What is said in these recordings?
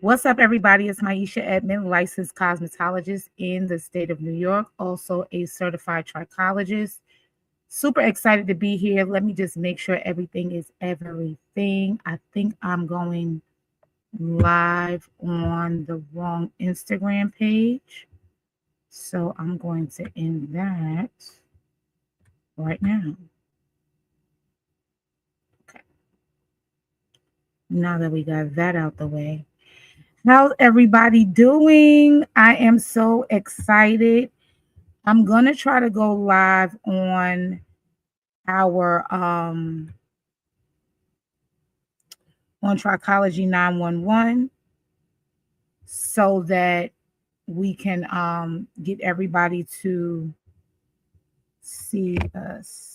What's up, everybody? It's Miesha Edmond, licensed cosmetologist in the state of New York, also a certified trichologist. Super excited to be here. Let me just make sure everything is everything. I think I'm going live on the wrong Instagram page. So I'm going to end that right now. Okay. Now that we got that out the way. How's everybody doing? I am so excited. I'm going to try to go live our on Trichology 911 so that we can get everybody to see us.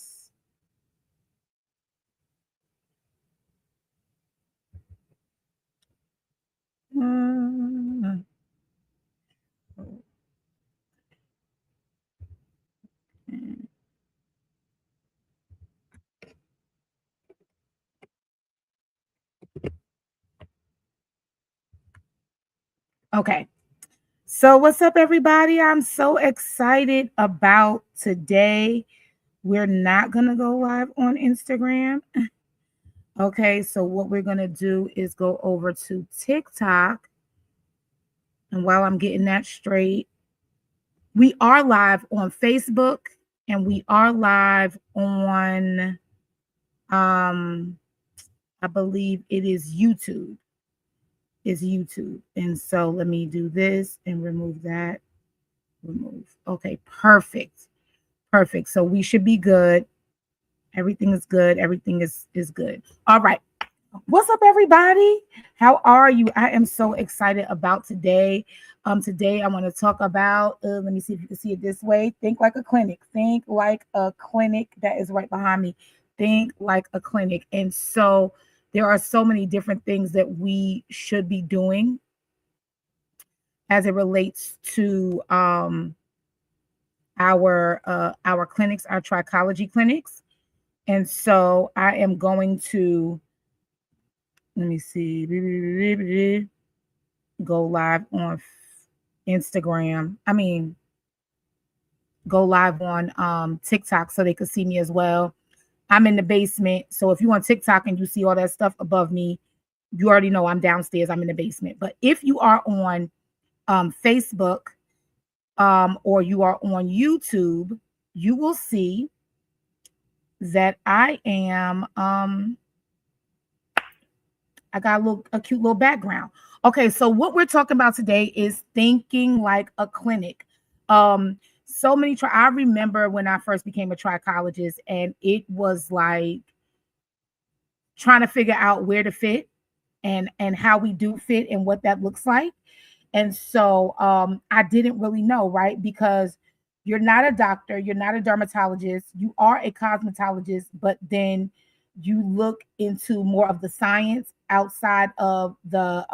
Okay. So what's up, everybody? I'm so excited about today. We're not going to go live on Instagram. Okay, so what we're going to do is go over to TikTok. And while I'm getting that straight, we are live on Facebook and we are live on, I believe it is YouTube. Is YouTube. And so let me do this and remove that. Remove. Okay, perfect. Perfect. So we should be good. Everything is good. Everything is good. All right. What's up, everybody? How are you? I am so excited about today. Today I want to talk about, let me see if you can see it this way. Think like a clinic. Think like a clinic. That is right behind me. Think like a clinic. And so there are so many different things that we should be doing as it relates to our clinics, our trichology clinics. And so I am going to, let me see, go live on Instagram. Go live on TikTok so they could see me as well. I'm in the basement. So if you on TikTok and you see all that stuff above me, you already know I'm downstairs. I'm in the basement. But if you are on Facebook or you are on YouTube, you will see that I am I got a cute little background. Okay, so what we're talking about today is thinking like a clinic. So many I remember when I first became a trichologist, and it was like trying to figure out where to fit and how we do fit and what that looks like. And so I didn't really know, right? Because you're not a doctor, you're not a dermatologist, you are a cosmetologist, but then you look into more of the science outside of the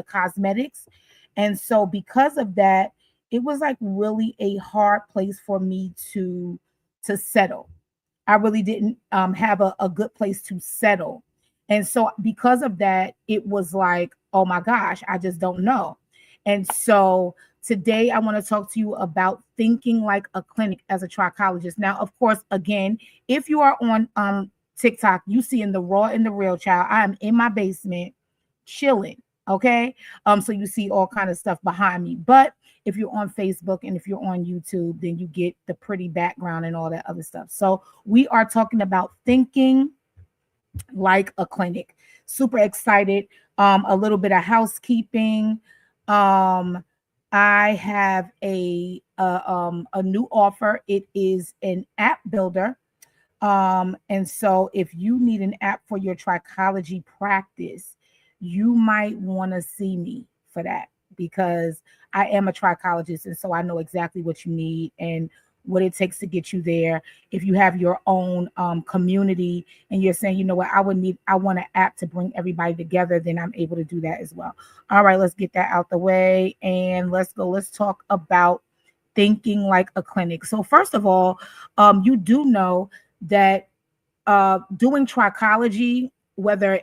cosmetics. And so because of that, it was like really a hard place for me to settle. I really didn't have a good place to settle. And so because of that, it was like, oh my gosh, I just don't know. And so today I want to talk to you about thinking like a clinic as a trichologist. Now, of course, again, if you are on TikTok, you see in the raw and the real, child, I am in my basement chilling. Okay. So you see all kind of stuff behind me. But if you're on Facebook and if you're on YouTube, then you get the pretty background and all that other stuff. So we are talking about thinking like a clinic. Super excited. A little bit of housekeeping. I have a new offer. It is an app builder. And so if you need an app for your trichology practice, you might want to see me for that, because I am a trichologist, and so I know exactly what you need and what it takes to get you there. If you have your own community and you're saying, you know what, I want an app to bring everybody together, then I'm able to do that as well. All right, let's get that out the way and let's go. Let's talk about thinking like a clinic. So first of all, you do know that doing trichology whether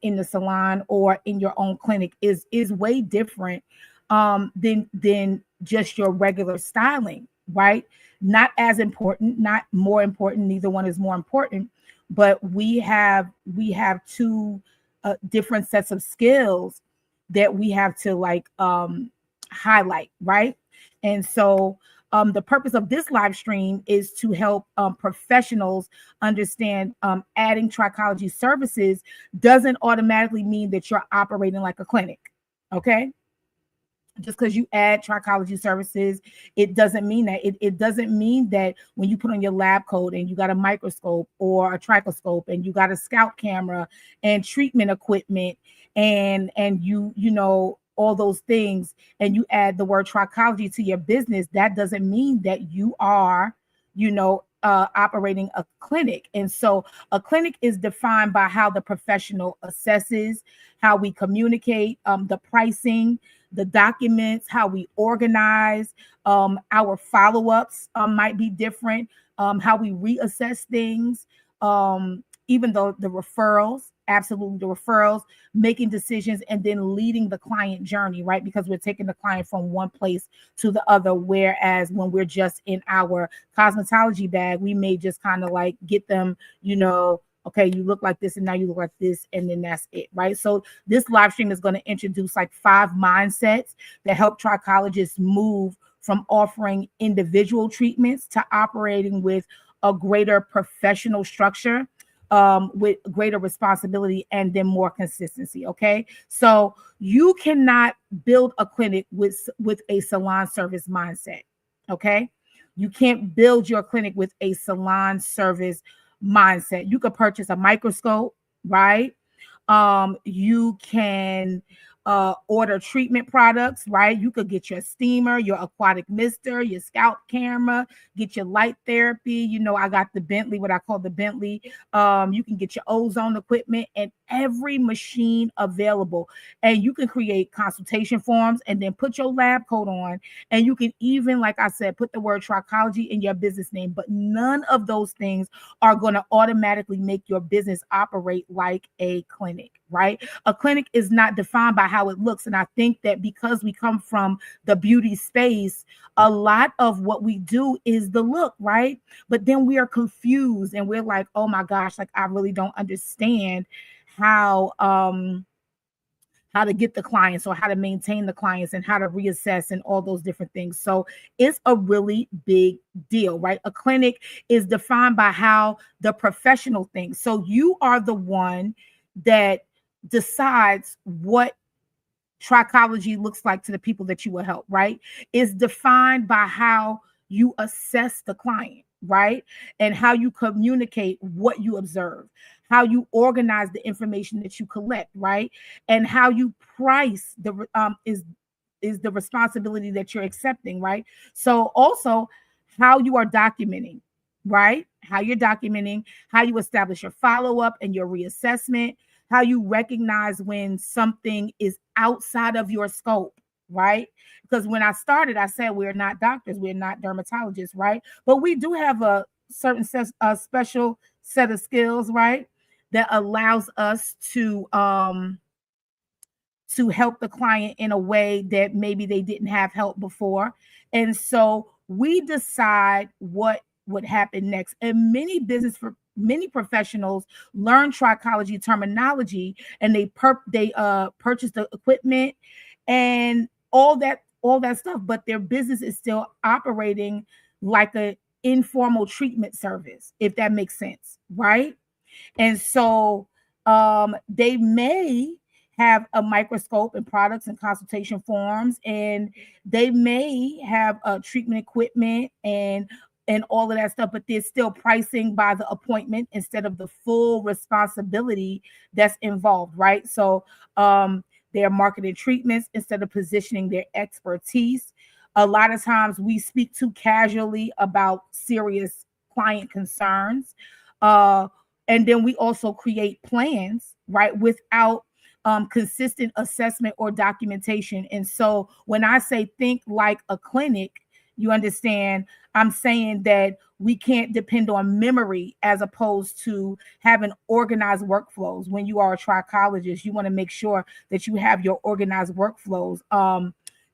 in the salon or in your own clinic, is way different than just your regular styling, right? Not as important, not more important. Neither one is more important, but we have two different sets of skills that we have to like highlight, right? And so the purpose of this live stream is to help professionals understand adding trichology services doesn't automatically mean that you're operating like a clinic. Okay. Just because you add trichology services, it doesn't mean that. It doesn't mean that when you put on your lab coat and you got a microscope or a trichoscope and you got a scalp camera and treatment equipment and you know all those things, and you add the word trichology to your business, that doesn't mean that you are, operating a clinic. And so a clinic is defined by how the professional assesses, how we communicate, the pricing, the documents, how we organize, our follow-ups might be different, how we reassess things, even though the referrals, absolutely the referrals, making decisions, and then leading the client journey, right? Because we're taking the client from one place to the other. Whereas when we're just in our cosmetology bag, we may just kind of like get them, okay, you look like this and now you look like this, and then that's it, right? So this live stream is going to introduce like 5 mindsets that help trichologists move from offering individual treatments to operating with a greater professional structure, with greater responsibility and then more consistency. Okay, so you cannot build a clinic with a salon service mindset. Okay, you can't build your clinic with a salon service mindset. You could purchase a microscope, right? You can order treatment products, right? You could get your steamer, your aquatic mister, your scalp camera, get your light therapy. I got the Bentley, what I call the Bentley. You can get your ozone equipment and every machine available. And you can create consultation forms and then put your lab coat on. And you can even, like I said, put the word trichology in your business name. But none of those things are going to automatically make your business operate like a clinic, right? A clinic is not defined by how it looks. And I think that because we come from the beauty space, a lot of what we do is the look, right? But then we are confused and we're like, oh my gosh, like I really don't understand how to get the clients or how to maintain the clients and how to reassess and all those different things. So it's a really big deal, right? A clinic is defined by how the professional thinks. So you are the one that decides what trichology looks like to the people that you will help, right? It's defined by how you assess the client, right? And how you communicate what you observe, how you organize the information that you collect, right? And how you price is the responsibility that you're accepting, right? So also how you are documenting, right? How you're documenting, how you establish your follow-up and your reassessment, how you recognize when something is outside of your scope, right? Because when I started, I said we're not doctors, we're not dermatologists, right? But we do have a certain special set of skills, right? That allows us to help the client in a way that maybe they didn't have help before. And so we decide what would happen next. And many professionals learn trichology terminology and they purchase the equipment and all that stuff, but their business is still operating like a informal treatment service, if that makes sense, right? And so they may have a microscope and products and consultation forms, and they may have treatment equipment and all of that stuff, but they're still pricing by the appointment instead of the full responsibility that's involved, right? So they're marketing treatments instead of positioning their expertise. A lot of times we speak too casually about serious client concerns. And then we also create plans, right, without consistent assessment or documentation. And so when I say think like a clinic, you understand, I'm saying that we can't depend on memory as opposed to having organized workflows. When you are a trichologist, you want to make sure that you have your organized workflows.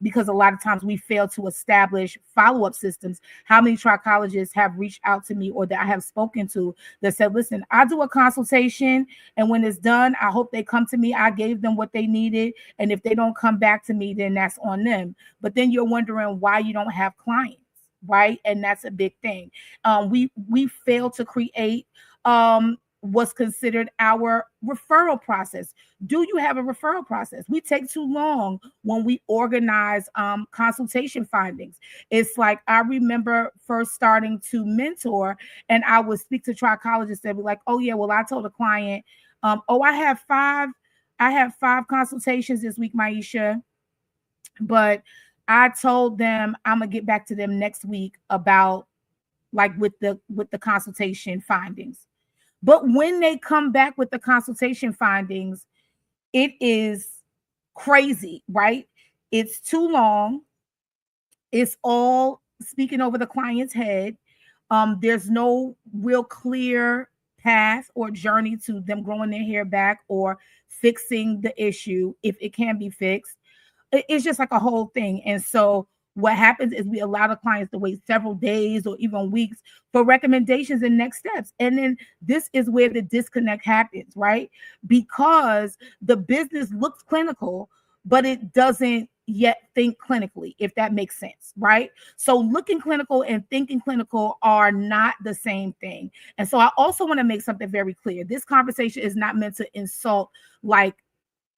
Because a lot of times we fail to establish follow-up systems. How many trichologists have reached out to me or that I have spoken to that said, listen, I do a consultation, and when it's done, I hope they come to me. I gave them what they needed. And if they don't come back to me, then that's on them. But then you're wondering why you don't have clients, right? And that's a big thing. We fail to create what's considered our referral process. Do you have a referral process? We take too long when we organize consultation findings. It's like, I remember first starting to mentor, and I would speak to trichologists that be like, oh yeah, well, I told a client, oh, I have five consultations this week, Miesha, but I told them I'm gonna get back to them next week about like with the consultation findings. But when they come back with the consultation findings, it is crazy, right? It's too long. It's all speaking over the client's head. There's no real clear path or journey to them growing their hair back or fixing the issue if it can be fixed. It's just like a whole thing. And so what happens is we allow the clients to wait several days or even weeks for recommendations and next steps. And then this is where the disconnect happens, right? Because the business looks clinical, but it doesn't yet think clinically, if that makes sense, right? So looking clinical and thinking clinical are not the same thing. And so I also want to make something very clear. This conversation is not meant to insult like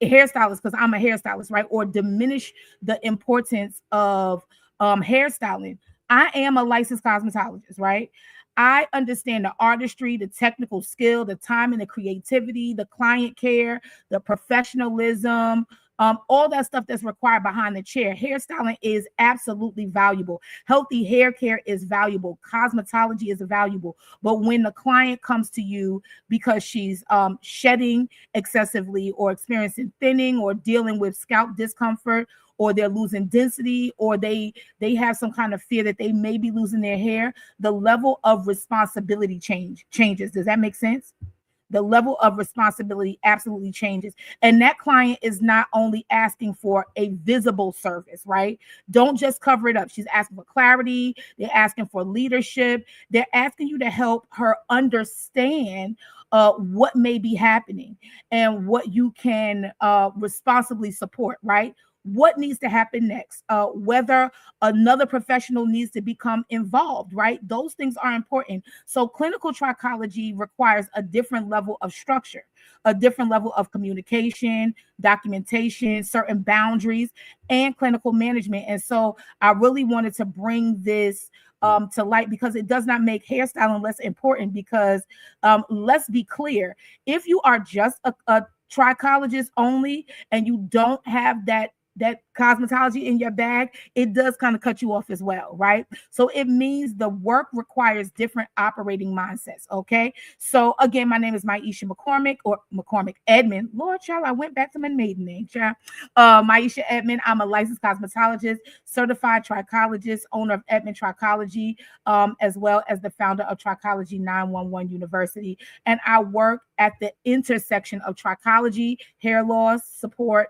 hairstylist because I'm a hairstylist, right? Or diminish the importance of hairstyling. I am a licensed cosmetologist, right? I understand the artistry, the technical skill, the time and the creativity, the client care, the professionalism, all that stuff that's required behind the chair. Hairstyling is absolutely valuable. Healthy hair care is valuable. Cosmetology is valuable. But when the client comes to you because she's shedding excessively or experiencing thinning or dealing with scalp discomfort, or they're losing density, or they have some kind of fear that they may be losing their hair, the level of responsibility changes. Does that make sense? The level of responsibility absolutely changes. And that client is not only asking for a visible service, right? Don't just cover it up. She's asking for clarity. They're asking for leadership. They're asking you to help her understand what may be happening and what you can responsibly support, right? What needs to happen next, whether another professional needs to become involved, right? Those things are important. So clinical trichology requires a different level of structure, a different level of communication, documentation, certain boundaries, and clinical management. And so I really wanted to bring this to light because it does not make hairstyling less important. Because let's be clear, if you are just a trichologist only and you don't have that cosmetology in your bag, it does kind of cut you off as well, right? So it means the work requires different operating mindsets, okay? So again, my name is Miesha McCormick, or McCormick Edmond. Lord, child, I went back to my maiden name, child. Miesha Edmond. I'm a licensed cosmetologist, certified trichologist, owner of Edmond Trichology, as well as the founder of Trichology 911 University. And I work at the intersection of trichology, hair loss support,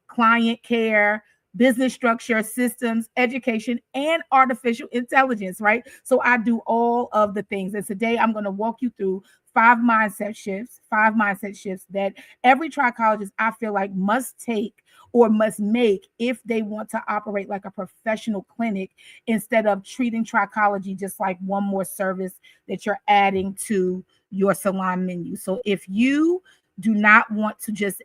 client care, business structure, systems, education, and artificial intelligence, right? So I do all of the things. And today I'm going to walk you through five mindset shifts that every trichologist I feel like must take or must make if they want to operate like a professional clinic instead of treating trichology just like one more service that you're adding to your salon menu. So if you do not want to just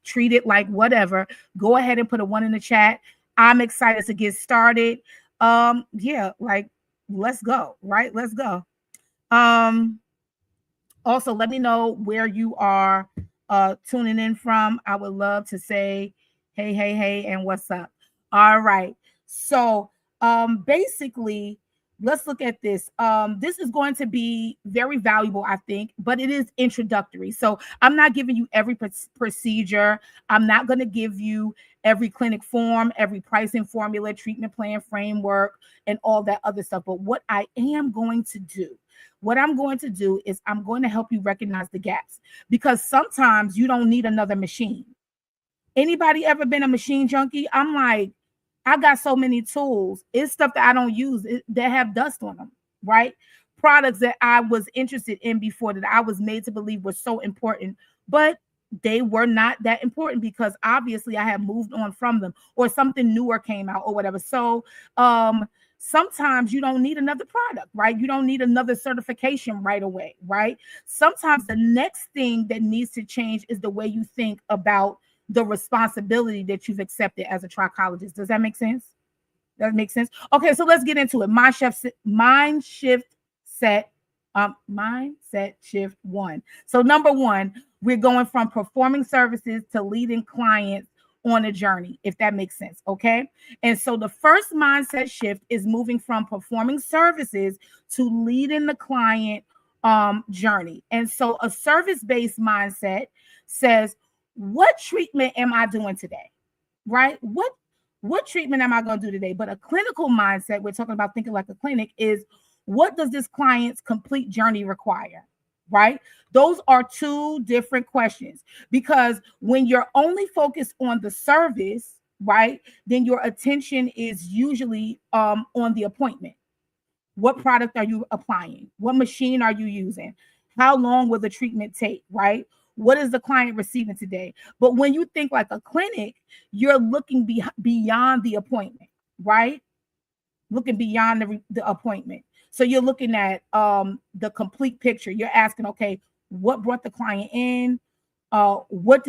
treat it like whatever, go ahead and put a 1 in the chat. I'm excited to get started. Yeah, like let's go, right? Let's go. Also let me know where you are tuning in from. I would love to say hey, and what's up. All right. So basically let's look at this. This is going to be very valuable, I think, but it is introductory. So I'm not giving you every procedure. I'm not going to give you every clinic form, every pricing formula, treatment plan, framework, and all that other stuff. But what I am going to do, what I'm going to do is I'm going to help you recognize the gaps, because sometimes you don't need another machine. Anybody ever been a machine junkie? I'm like, I got so many tools. It's stuff that I don't use that have dust on them, right? Products that I was interested in before, that I was made to believe were so important, but they were not that important because obviously I have moved on from them, or something newer came out or whatever. So sometimes you don't need another product, right? You don't need another certification right away, right? Sometimes the next thing that needs to change is the way you think about the responsibility that you've accepted as a trichologist. Does that make sense? That makes sense. Okay, so let's get into it. Mindset shift one. So number one, we're going from performing services to leading clients on a journey, if that makes sense. Okay. And so the first mindset shift is moving from performing services to leading the client journey. And so a service-based mindset says, what treatment am I doing today? Right? What treatment am I going to do today? But a clinical mindset, we're talking about thinking like a clinic, is what does this client's complete journey require? Right? Those are two different questions, because when you're only focused on the service, right, then your attention is usually on the appointment. What product are you applying? What machine are you using? How long will the treatment take, right? What is the client receiving today? But when you think like a clinic, you're looking beyond the appointment, right? Looking beyond the appointment. So you're looking at the complete picture. You're asking, okay, what brought the client in? Where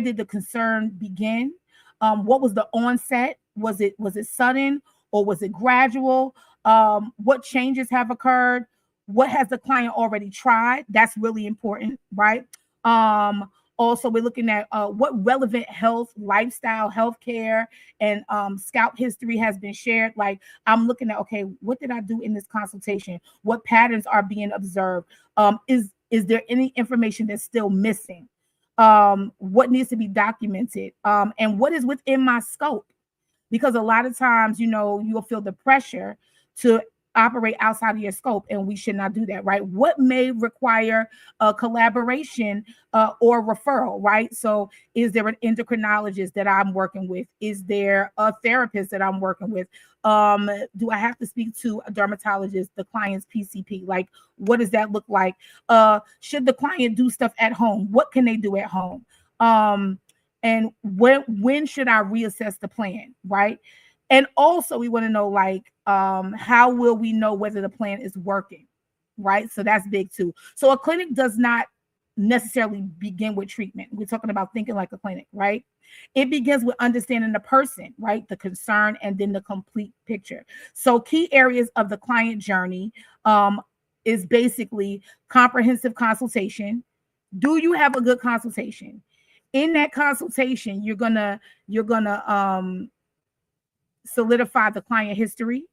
did the concern begin? What was the onset? Was it sudden, or was it gradual? What changes have occurred? What has the client already tried? That's really important, right? Also, we're looking at what relevant health, lifestyle, healthcare, and scalp history has been shared. Like, I'm looking at, okay, what did I do in this consultation? What patterns are being observed? Is there any information that's still missing? What needs to be documented? And what is within my scope? Because a lot of times, you'll feel the pressure to operate outside of your scope, and we should not do that, right? What may require a collaboration or referral, right? So is there an endocrinologist that I'm working with? Is there a therapist that I'm working with? Do I have to speak to a dermatologist, the client's PCP? Like, what does that look like? Should the client do stuff at home? What can they do at home? And when should I reassess the plan, right? And also, we want to know, like, how will we know whether the plan is working, right? So that's big too. So a clinic does not necessarily begin with treatment. We're talking about thinking like a clinic, right? It begins with understanding the person, right? The concern, and then the complete picture. So key areas of the client journey is basically comprehensive consultation. Do you have a good consultation? In that consultation, you're gonna solidify the client history,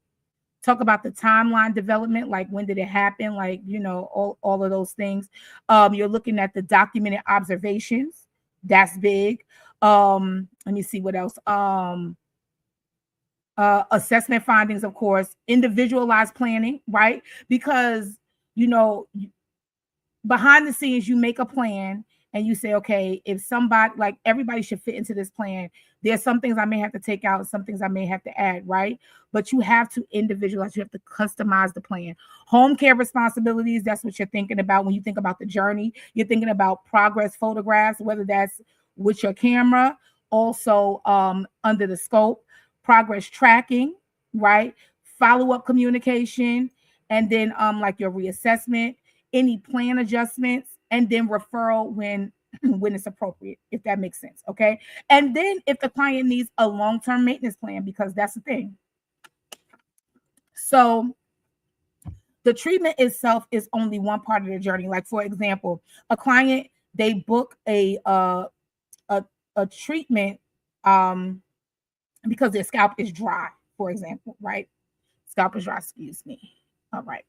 talk about the timeline development, like when did it happen, like, all of those things. You're looking at the documented observations. That's big. Let me see what else. Assessment findings, of course, individualized planning, right? Because, behind the scenes, you make a plan and you say, okay, if somebody, like, everybody should fit into this plan. There's some things I may have to take out, some things I may have to add, right? But you have to individualize, you have to customize the plan. Home care responsibilities, that's what you're thinking about when you think about the journey. You're thinking about progress photographs, whether that's with your camera, also under the scope, progress tracking, right? Follow-up communication, and then like your reassessment, any plan adjustments, and then referral when it's appropriate, if that makes sense. Okay. And then if the client needs a long-term maintenance plan, because that's the thing. So the treatment itself is only one part of the journey. Like, for example, a client, they book a treatment because their scalp is dry, for example, right? Scalp is dry, excuse me. All right.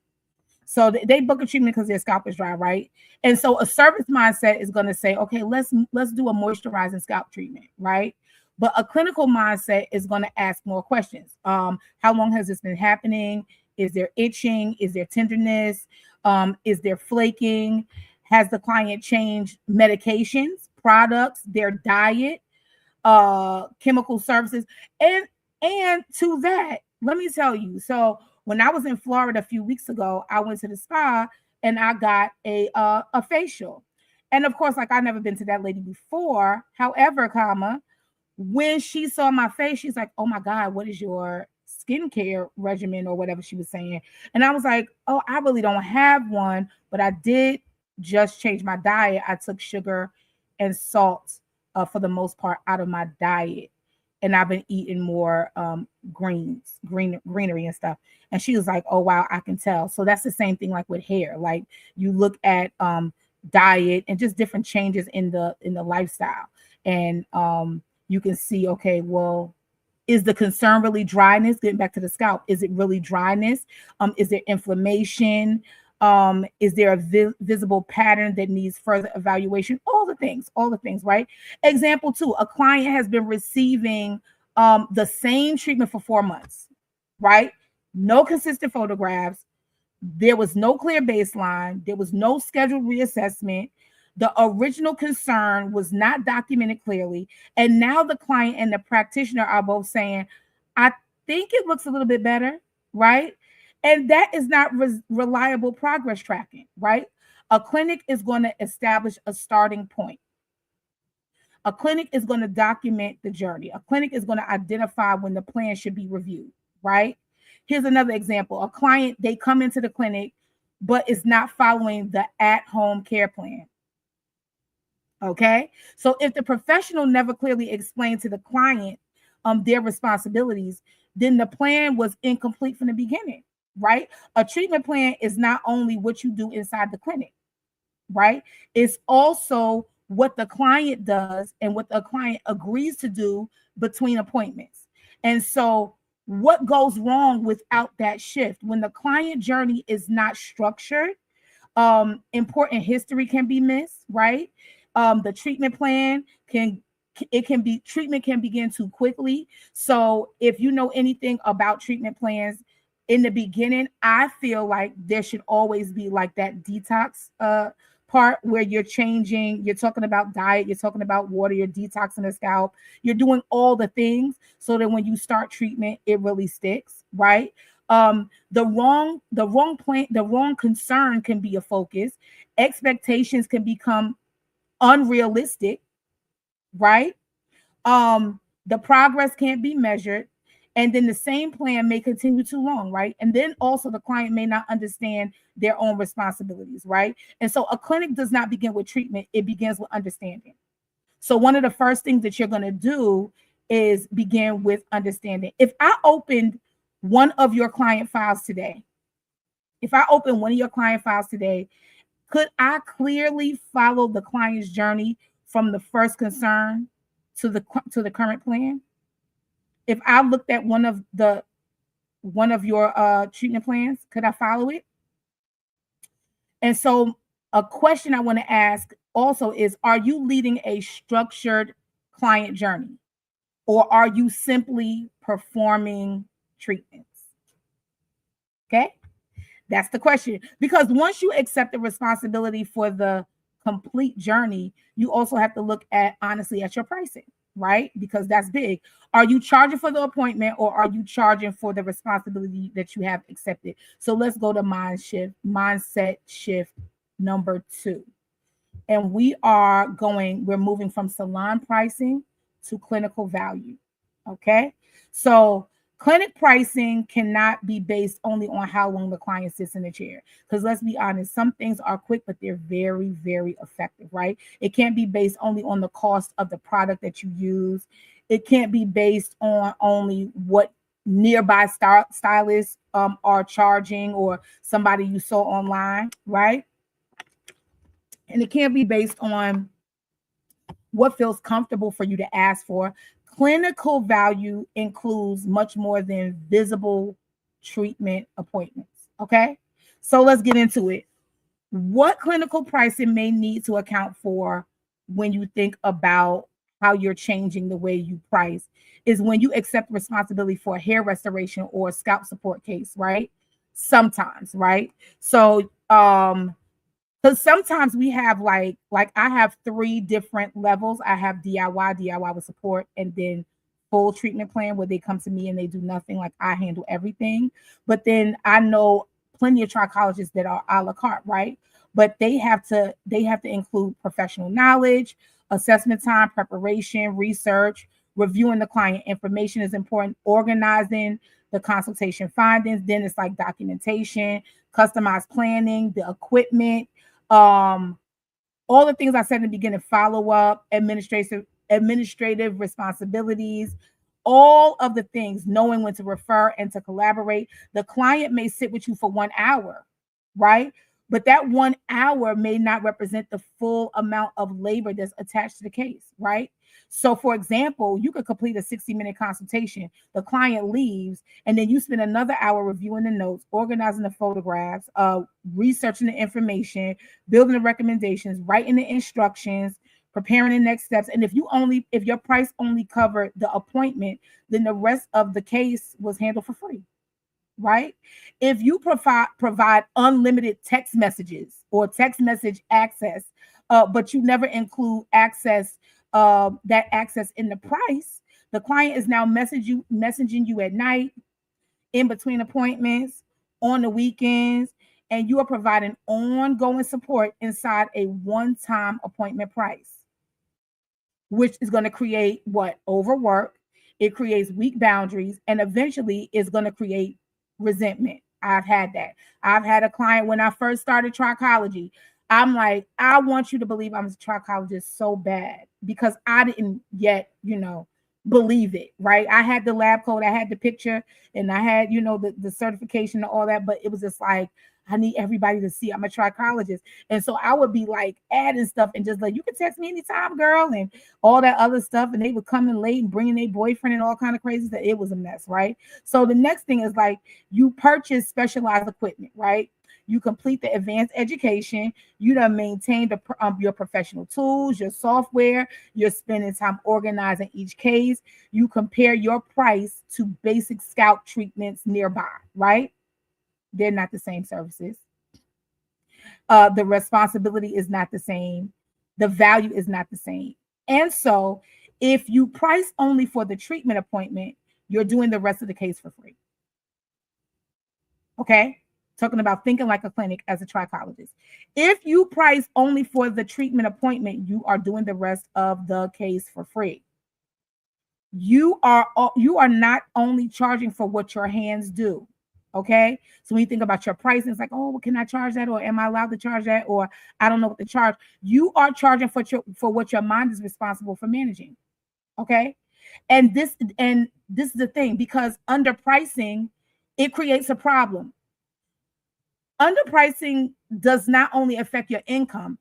So they book a treatment because their scalp is dry, right? And so a service mindset is going to say, okay, let's do a moisturizing scalp treatment, right? But a clinical mindset is going to ask more questions. How long has this been happening? Is there itching? Is there tenderness? Is there flaking? Has the client changed medications, products, their diet, chemical services? And to that, let me tell you. So when I was in Florida a few weeks ago, I went to the spa and I got a facial. And of course, like I've never been to that lady before. However, when she saw my face, she's like, "Oh my God, what is your skincare regimen?" or whatever she was saying. And I was like, "Oh, I really don't have one, but I did just change my diet. I took sugar and salt for the most part out of my diet, and I've been eating more greenery and stuff." And she was like, "Oh wow, I can tell." So that's the same thing like with hair. Like you look at diet and just different changes in the lifestyle, and you can see, okay, well, is the concern really dryness? Getting back to the scalp, is it really dryness? Is there inflammation? Is there a visible pattern that needs further evaluation? All the things, right? Example two, a client has been receiving the same treatment for 4 months, right? No consistent photographs. There was no clear baseline. There was no scheduled reassessment. The original concern was not documented clearly. And now the client and the practitioner are both saying, I think it looks a little bit better, right? And that is not reliable progress tracking, right? A clinic is going to establish a starting point. A clinic is going to document the journey. A clinic is going to identify when the plan should be reviewed, right? Here's another example. A client, they come into the clinic, but is not following the at-home care plan. Okay. So if the professional never clearly explained to the client their responsibilities, then the plan was incomplete from the beginning, right? A treatment plan is not only what you do inside the clinic, right? It's also what the client does and what the client agrees to do between appointments. And so what goes wrong without that shift? When the client journey is not structured, important history can be missed, right? The treatment plan treatment can begin too quickly. So if you know anything about treatment plans in the beginning, I feel like there should always be like that detox part where you're talking about diet, you're talking about water, you're detoxing the scalp, you're doing all the things so that when you start treatment, it really sticks, right? The wrong concern can be a focus. Expectations can become unrealistic, right? The progress can't be measured, and then the same plan may continue too long, right? And then also the client may not understand their own responsibilities, right? And so a clinic does not begin with treatment, it begins with understanding. So one of the first things that you're going to do is begin with understanding. If I opened one of your client files today, could I clearly follow the client's journey from the first concern to the current plan? If I looked at one of your treatment plans, could I follow it? And so a question I want to ask also is, are you leading a structured client journey, or are you simply performing treatments? Okay. That's the question. Because once you accept the responsibility for the complete journey, you also have to look at honestly at your pricing, right? Because that's big. Are you charging for the appointment, or are you charging for the responsibility that you have accepted? So let's go to mindset shift number 2. And we're moving from salon pricing to clinical value. Okay. So clinic pricing cannot be based only on how long the client sits in the chair. Because let's be honest, some things are quick, but they're very, very effective, right? It can't be based only on the cost of the product that you use. It can't be based on only what nearby stylists are charging, or somebody you saw online, right? And it can't be based on what feels comfortable for you to ask for. Clinical value includes much more than visible treatment appointments. Okay, so let's get into it. What clinical pricing may need to account for when you think about how you're changing the way you price is when you accept responsibility for a hair restoration or a scalp support case, right? Sometimes, right? So, because sometimes we have like I have three different levels. I have DIY with support, and then full treatment plan where they come to me and they do nothing. Like I handle everything. But then I know plenty of trichologists that are a la carte, right? But they have to include professional knowledge, assessment time, preparation, research, reviewing the client information is important, organizing the consultation findings. Then it's like documentation, customized planning, the equipment, um, all the things I said in the beginning, follow up, administrative responsibilities, all of the things, knowing when to refer and to collaborate. The client may sit with you for 1 hour, right? But that 1 hour may not represent the full amount of labor that's attached to the case, right? So, for example, you could complete a 60-minute consultation, the client leaves, and then you spend another hour reviewing the notes, organizing the photographs, researching the information, building the recommendations, writing the instructions, preparing the next steps. And if your price only covered the appointment, then the rest of the case was handled for free, right? If you provide unlimited text messages or text message access, but you never include that access in the price, the client is now messaging you at night, in between appointments, on the weekends, and you are providing ongoing support inside a one-time appointment price, which is going to create what? Overwork. It creates weak boundaries, and eventually it's going to create resentment. I've had that. I've had a client when I first started trichology. I'm like, I want you to believe I'm a trichologist so bad because I didn't yet, believe it, right? I had the lab coat, I had the picture, and I had, the certification and all that, but it was just like, I need everybody to see I'm a trichologist. And so I would be like adding stuff and just like, you can text me anytime, girl, and all that other stuff. And they would come in late and bringing their boyfriend and all kind of crazy stuff. It was a mess, right? So the next thing is like you purchase specialized equipment, right? You complete the advanced education. You done maintain your professional tools, your software. You're spending time organizing each case. You compare your price to basic scalp treatments nearby, right? They're not the same services. The responsibility is not the same. The value is not the same. And so, if you price only for the treatment appointment, you're doing the rest of the case for free. Okay? Talking about thinking like a clinic as a trichologist. If you price only for the treatment appointment, you are doing the rest of the case for free. You are not only charging for what your hands do. Okay. So when you think about your pricing, it's like, oh, well, can I charge that? Or am I allowed to charge that? Or I don't know what to charge. You are charging for what your mind is responsible for managing. Okay. And this is the thing, because underpricing, it creates a problem. Underpricing does not only affect your income,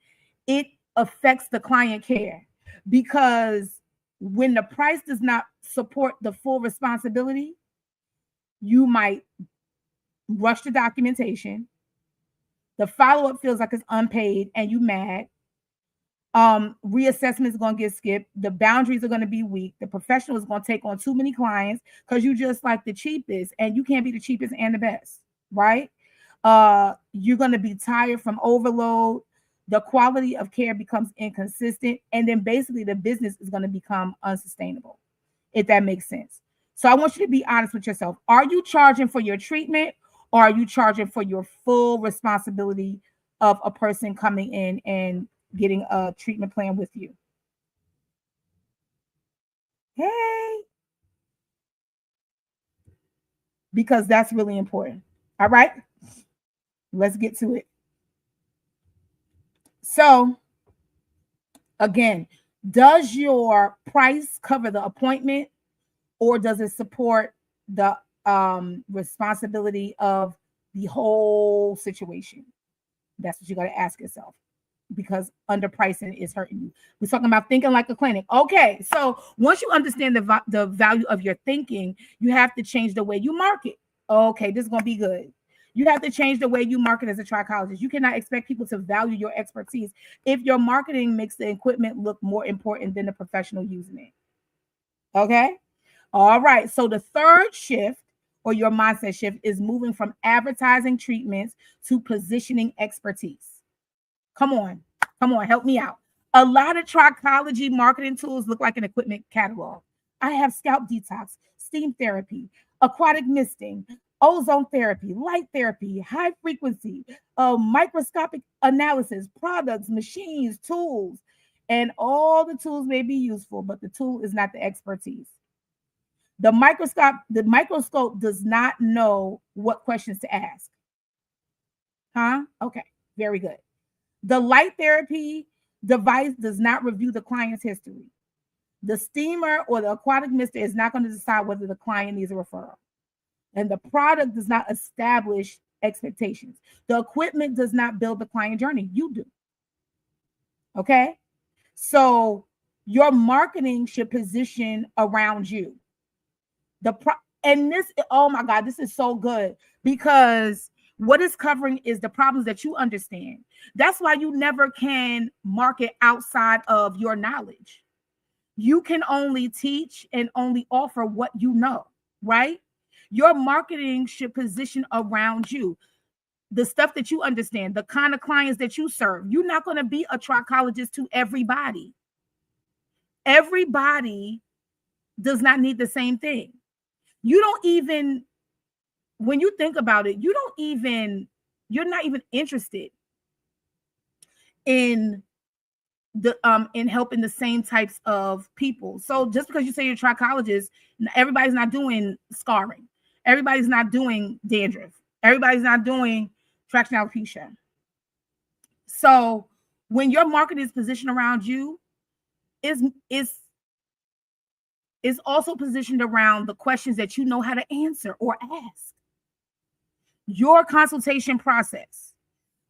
it affects the client care, because when the price does not support the full responsibility, you might rush the documentation. The follow-up feels like it's unpaid and you mad. Reassessment is going to get skipped. The boundaries are going to be weak. The professional is going to take on too many clients because you just like the cheapest, and you can't be the cheapest and the best, right? You're going to be tired from overload. The quality of care becomes inconsistent, and then basically the business is going to become unsustainable, if that makes sense. So I want you to be honest with yourself. Are you charging for your treatment, or are you charging for your full responsibility of a person coming in and getting a treatment plan with you? Hey, because that's really important. All right, let's get to it. So again, does your price cover the appointment, or does it support the responsibility of the whole situation? That's what you got to ask yourself, because underpricing is hurting you. We're talking about thinking like a clinic. Okay, so once you understand the value of your thinking, you have to change the way you market. Okay, this is going to be good. You have to change the way you market as a trichologist. You cannot expect people to value your expertise if your marketing makes the equipment look more important than the professional using it. Okay? All right. So the third shift or your mindset shift is moving from advertising treatments to positioning expertise. Come on. Come on. Help me out. A lot of trichology marketing tools look like an equipment catalog. I have scalp detox, steam therapy, aquatic misting, ozone therapy, light therapy, high frequency, microscopic analysis, products, machines, tools, and all the tools may be useful, but the tool is not the expertise. The microscope does not know what questions to ask. Huh? Okay, very good. The light therapy device does not review the client's history. The steamer or the aquatic mister is not going to decide whether the client needs a referral. And the product does not establish expectations. The equipment does not build the client journey. You do. Okay? So your marketing should position around you. And this, oh my God, this is so good because what it's covering is the problems that you understand. That's why you never can market outside of your knowledge. You can only teach and only offer what you know, right? Your marketing should position around you, the stuff that you understand, the kind of clients that you serve. You're not going to be a trichologist to everybody. Everybody does not need the same thing. You don't even, when you think about it, you're not even interested in in helping the same types of people. So just because you say you're a trichologist, everybody's not doing scarring. Everybody's not doing dandruff. Everybody's not doing traction alopecia. So when your market is positioned around you, is also positioned around the questions that you know how to answer or ask. Your consultation process,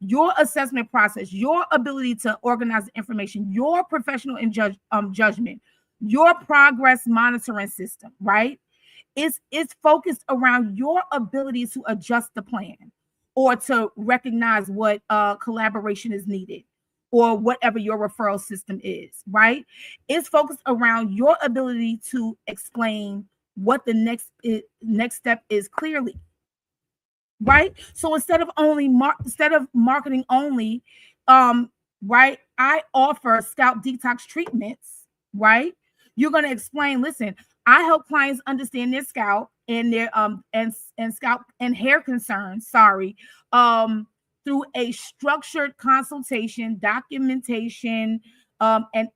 your assessment process, your ability to organize information, your professional judgment, your progress monitoring system, right? It's focused around your ability to adjust the plan or to recognize what collaboration is needed or whatever your referral system is, right? It's focused around your ability to explain what the next step is clearly, right? So instead of marketing only, right, I offer scalp detox treatments, right? You're going to explain, listen, I help clients understand their scalp and their and scalp and hair concerns, through a structured consultation, documentation, and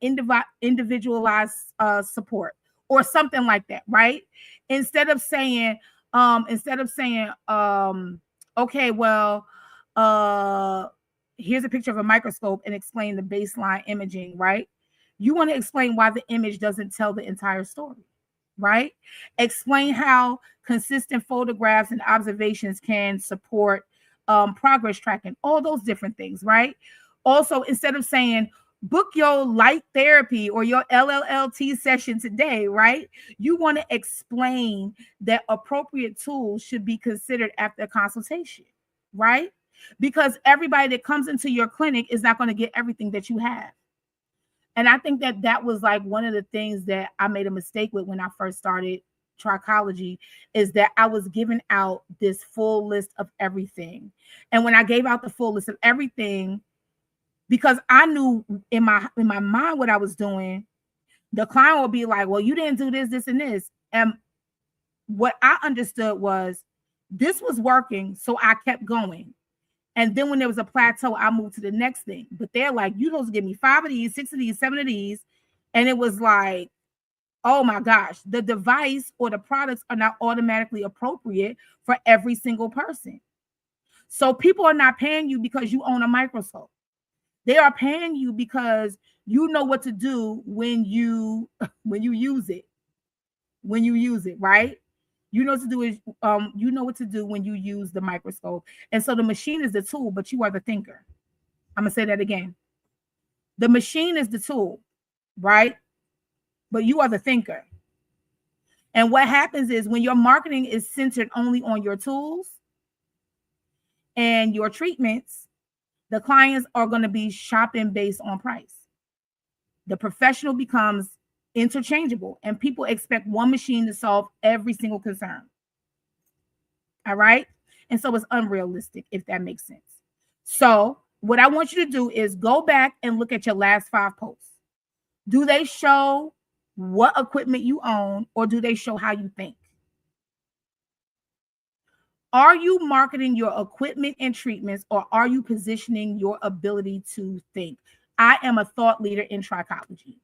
individualized support or something like that, right? Instead of saying, okay, well, here's a picture of a microscope and explain the baseline imaging, right? You want to explain why the image doesn't tell the entire story, right? Explain how consistent photographs and observations can support progress tracking, all those different things, right? Also, instead of saying, book your light therapy or your LLLT session today, right? You want to explain that appropriate tools should be considered after a consultation, right? Because everybody that comes into your clinic is not going to get everything that you have. And I think that was like one of the things that I made a mistake with when I first started trichology, is that I was giving out this full list of everything. And when I gave out the full list of everything, because I knew in my mind what I was doing, the client would be like, well, you didn't do this, this, and this. And what I understood was this was working, so I kept going. And then when there was a plateau, I moved to the next thing. But they're like, you're supposed to give me 5 of these, 6 of these, 7 of these. And it was like, oh my gosh, the device or the products are not automatically appropriate for every single person. So people are not paying you because you own a microscope. They are paying you because you know what to do when you use it. When you use it, right? You know what to do is you know what to do when you use the microscope. And so the machine is the tool, but you are the thinker. I'm gonna say that again. The machine is the tool, right? But you are the thinker. And what happens is when your marketing is centered only on your tools, and your treatments, the clients are going to be shopping based on price. The professional becomes interchangeable, and people expect one machine to solve every single concern. All right. And so it's unrealistic, if that makes sense. So what I want you to do is go back and look at your last 5 posts. Do they show what equipment you own, or do they show how you think? Are you marketing your equipment and treatments, or are you positioning your ability to think? I am a thought leader in trichology.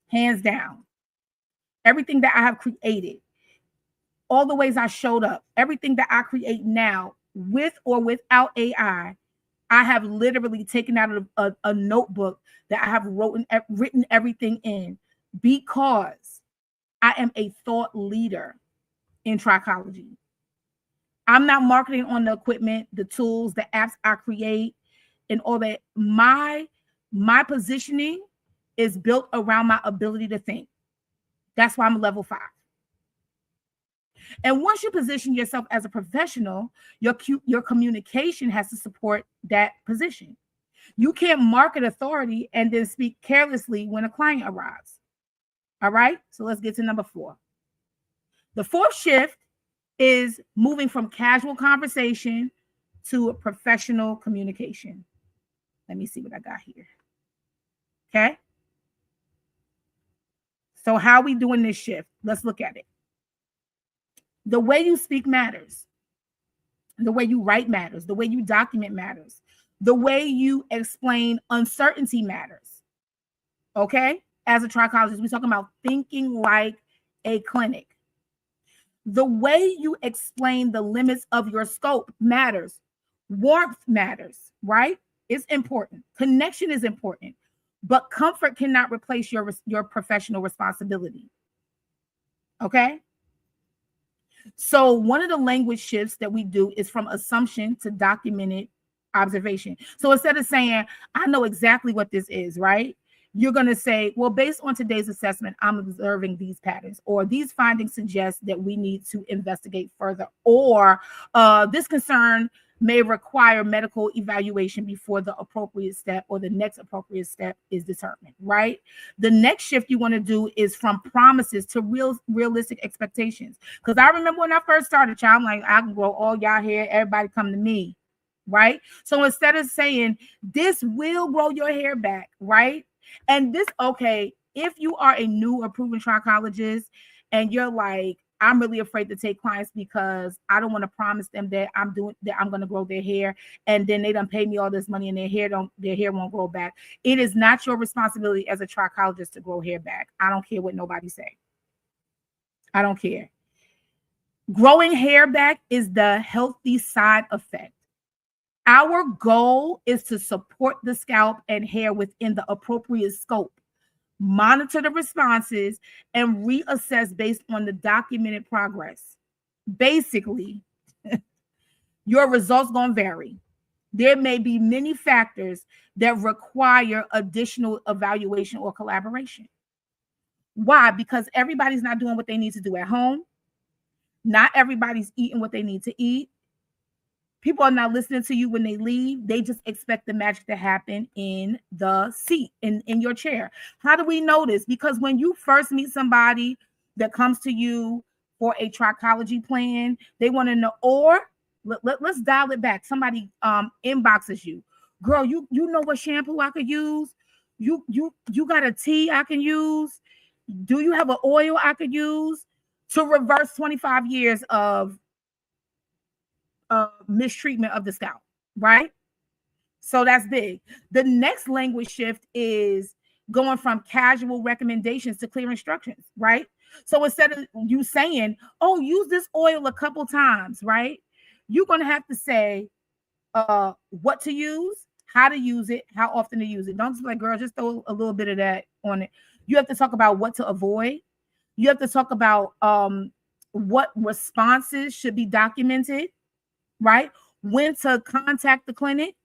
Hands down. Everything that I have created, all the ways I showed up, everything that I create now, with or without AI, I have literally taken out of a notebook that I have written everything in, because I am a thought leader in trichology. I'm not marketing on the equipment, the tools, the apps I create, and all that. My positioning is built around my ability to think. That's why I'm a level 5. And once you position yourself as a professional, your communication has to support that position. You can't market authority and then speak carelessly when a client arrives. All right, so let's get to number 4. The 4th shift is moving from casual conversation to professional communication. Let me see what I got here. Okay. So how are we doing this shift? Let's look at it. The way you speak matters. The way you write matters. The way you document matters. The way you explain uncertainty matters. Okay? As a trichologist, we're talking about thinking like a clinic. The way you explain the limits of your scope matters. Warmth matters, right? It's important. Connection is important. But comfort cannot replace your professional responsibility. Okay? So one of the language shifts that we do is from assumption to documented observation. So instead of saying, I know exactly what this is, right? You're going to say, well, based on today's assessment, I'm observing these patterns, or these findings suggest that we need to investigate further, or this concern may require medical evaluation before the appropriate step or the next appropriate step is determined, right? The next shift you want to do is from promises to realistic expectations. Because I remember when I first started, child, I'm like, I can grow all y'all hair, everybody come to me, right? So instead of saying, this will grow your hair back, right? And this, okay, if you are a new or proven trichologist and you're like, I'm really afraid to take clients because I don't want to promise them that I'm going to grow their hair, and then they don't pay me all this money and their hair won't grow back. It is not your responsibility as a trichologist to grow hair back. I don't care what nobody say. I don't care. Growing hair back is the healthy side effect. Our goal is to support the scalp and hair within the appropriate scope, monitor the responses, and reassess based on the documented progress. Basically, your results going to vary. There may be many factors that require additional evaluation or collaboration. Why? Because everybody's not doing what they need to do at home. Not everybody's eating what they need to eat. People are not listening to you when they leave. They just expect the magic to happen in the seat, in your chair. How do we know this? Because when you first meet somebody that comes to you for a trichology plan, they want to know, or let's dial it back. Somebody inboxes you. Girl, you know what shampoo I could use? You got a tea I can use? Do you have an oil I could use to reverse 25 years of mistreatment of the scalp, right? So that's big. The next language shift is going from casual recommendations to clear instructions, right? So instead of you saying, oh, use this oil a couple times, right? You're going to have to say what to use, how to use it, how often to use it. Don't just like, girl, just throw a little bit of that on it. You have to talk about what to avoid. You have to talk about what responses should be documented, right? When to contact the clinic,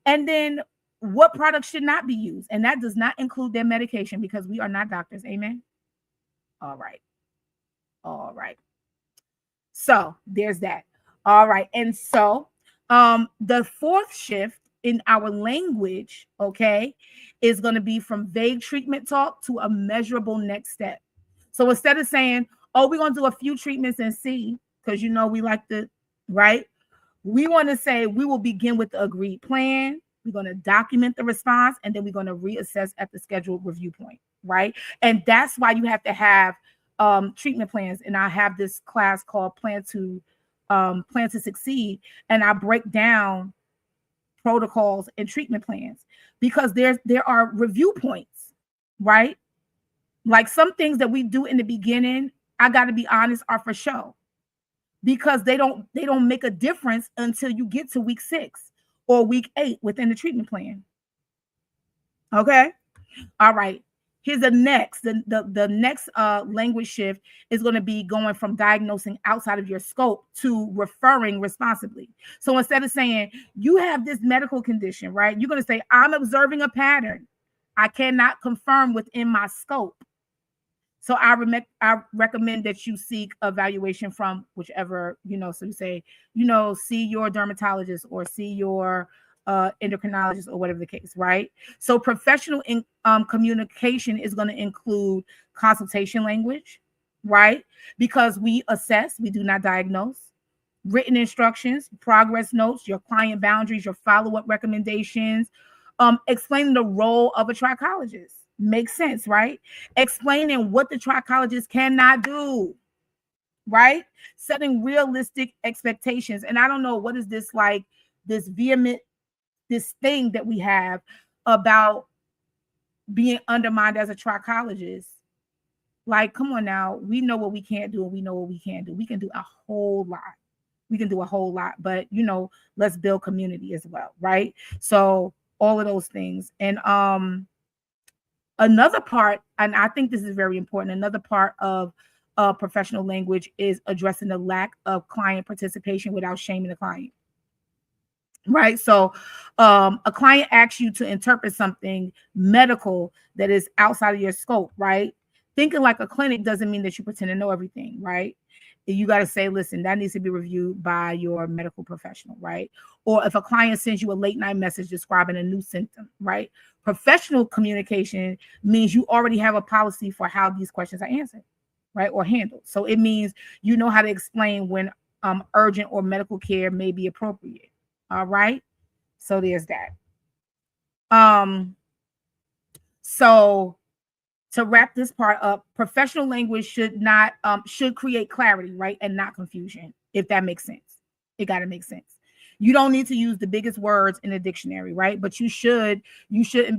and then what products should not be used. And that does not include their medication, because we are not doctors. Amen. All right. So there's that. All right. And so the fourth shift in our language, okay, is going to be from vague treatment talk to a measurable next step. So instead of saying, oh, we're going to do a few treatments and see, because you know we like to, right? We want to say we will begin with the agreed plan. We're going to document the response, and then we're going to reassess at the scheduled review point, right? And that's why you have to have treatment plans. And I have this class called Plan to Succeed, and I break down protocols and treatment plans because there are review points, right? Like some things that we do in the beginning, I got to be honest, are for show because they don't make a difference until you get to week 6 or week 8 within the treatment plan. Okay. All right. Here's the next. The next language shift is going to be going from diagnosing outside of your scope to referring responsibly. So instead of saying you have this medical condition, right? You're going to say I'm observing a pattern. I cannot confirm within my scope. So I recommend that you seek evaluation from whichever, so you say, see your dermatologist or see your endocrinologist or whatever the case, right? So professional communication is going to include consultation language, right? Because we assess, we do not diagnose. Written instructions, progress notes, your client boundaries, your follow-up recommendations, explaining the role of a trichologist. Makes sense, right? Explaining what the trichologist cannot do, right? Setting realistic expectations. And I don't know what is this like, this vehement, this thing that we have about being undermined as a trichologist. Like, come on now, we know what we can't do and we know what we can do. We can do a whole lot. We can do a whole lot, but let's build community as well, right? So all of those things. And another part, and I think this is very important, another part of professional language is addressing the lack of client participation without shaming the client. Right. So a client asks you to interpret something medical that is outside of your scope, right? Thinking like a clinic doesn't mean that you pretend to know everything, right? You got to say, listen, that needs to be reviewed by your medical professional, right? Or if a client sends you a late night message describing a new symptom, right? Professional communication means you already have a policy for how these questions are answered, right? Or handled. So it means you know how to explain when urgent or medical care may be appropriate. All right. So there's that. So to wrap this part up, professional language should create clarity, right? And not confusion, if that makes sense. It got to make sense. You don't need to use the biggest words in a dictionary, right? But you shouldn't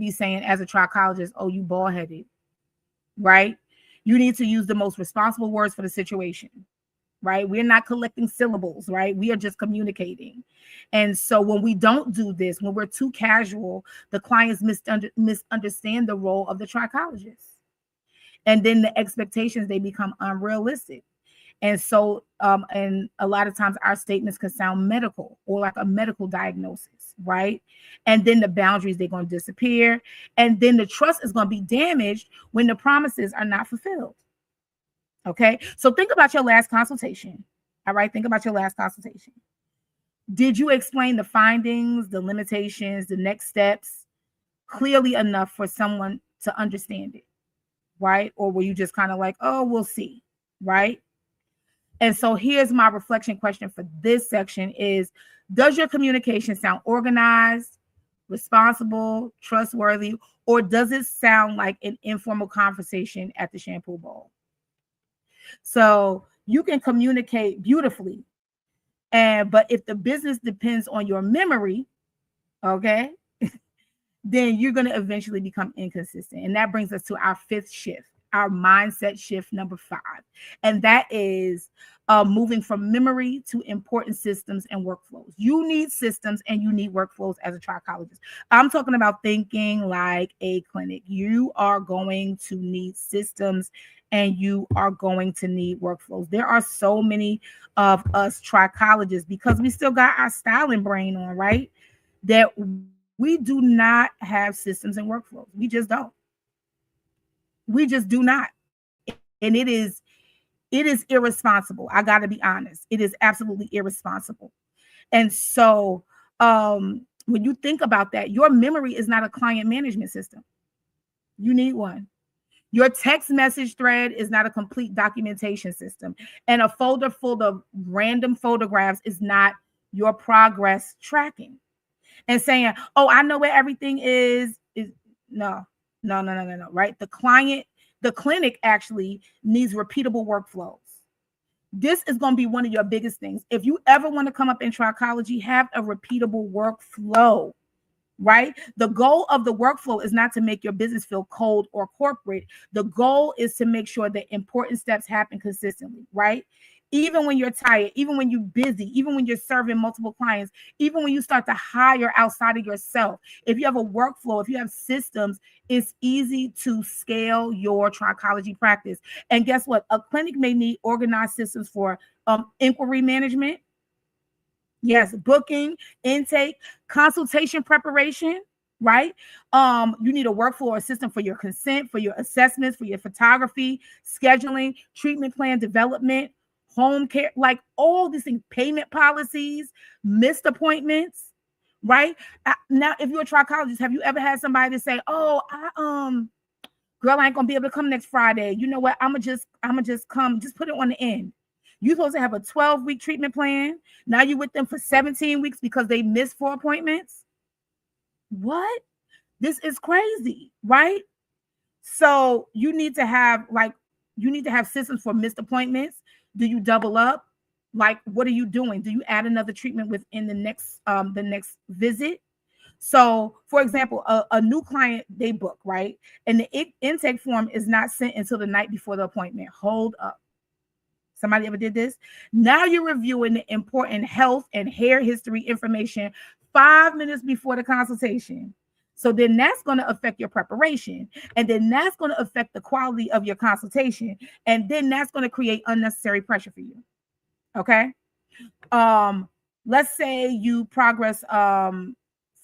be saying as a trichologist, oh, you bald-headed, right? You need to use the most responsible words for the situation, right? We're not collecting syllables, right? We are just communicating. And so when we don't do this, when we're too casual, the clients misunderstand the role of the trichologist. And then the expectations, they become unrealistic. And so, and a lot of times our statements can sound medical or like a medical diagnosis, right? And then the boundaries, they're going to disappear. And then the trust is going to be damaged when the promises are not fulfilled. Okay. So think about your last consultation. All right. Think about your last consultation. Did you explain the findings, the limitations, the next steps clearly enough for someone to understand it? Right? Or were you just kind of like, oh, we'll see, right? And so here's my reflection question for this section is, does your communication sound organized, responsible, trustworthy, or does it sound like an informal conversation at the shampoo bowl? So you can communicate beautifully, but if the business depends on your memory, okay, then you're going to eventually become inconsistent. And that brings us to our fifth shift, our mindset shift number 5. And that is moving from memory to important systems and workflows. You need systems and you need workflows as a trichologist. I'm talking about thinking like a clinic. You are going to need systems and you are going to need workflows. There are so many of us trichologists, because we still got our styling brain on, right? That we do not have systems and workflows. We just don't. We just do not. And it is It is irresponsible. I got to be honest. It is absolutely irresponsible. And so when you think about that, your memory is not a client management system. You need one. Your text message thread is not a complete documentation system. And a folder full of random photographs is not your progress tracking. And saying, oh, I know where everything is no, no, right? The clinic actually needs repeatable workflows. This is going to be one of your biggest things. If you ever want to come up in trichology, have a repeatable workflow, right? The goal of the workflow is not to make your business feel cold or corporate. The goal is to make sure that important steps happen consistently, right? Even when you're tired, even when you're busy, even when you're serving multiple clients, even when you start to hire outside of yourself, if you have a workflow, if you have systems, it's easy to scale your trichology practice. And guess what? A clinic may need organized systems for inquiry management. Yes, booking, intake, consultation preparation, right? You need a workflow or system for your consent, for your assessments, for your photography, scheduling, treatment plan development, home care, like all these things, payment policies, missed appointments, right? Now, if you're a trichologist, have you ever had somebody to say, "Oh, girl, I ain't gonna be able to come next Friday. You know what? I'ma just come, just put it on the end." You're supposed to have a 12-week treatment plan. Now you're with them for 17 weeks because they missed 4 appointments. What? This is crazy, right? So you need to have systems for missed appointments. Do you double up? Like, what are you doing? Do you add another treatment within the next visit? So, for example, a new client, they book, right? And the intake form is not sent until the night before the appointment. Hold up. Somebody ever did this? Now you're reviewing the important health and hair history information 5 minutes before the consultation. So then that's going to affect your preparation. And then that's going to affect the quality of your consultation. And then that's going to create unnecessary pressure for you. Okay. Let's say you progress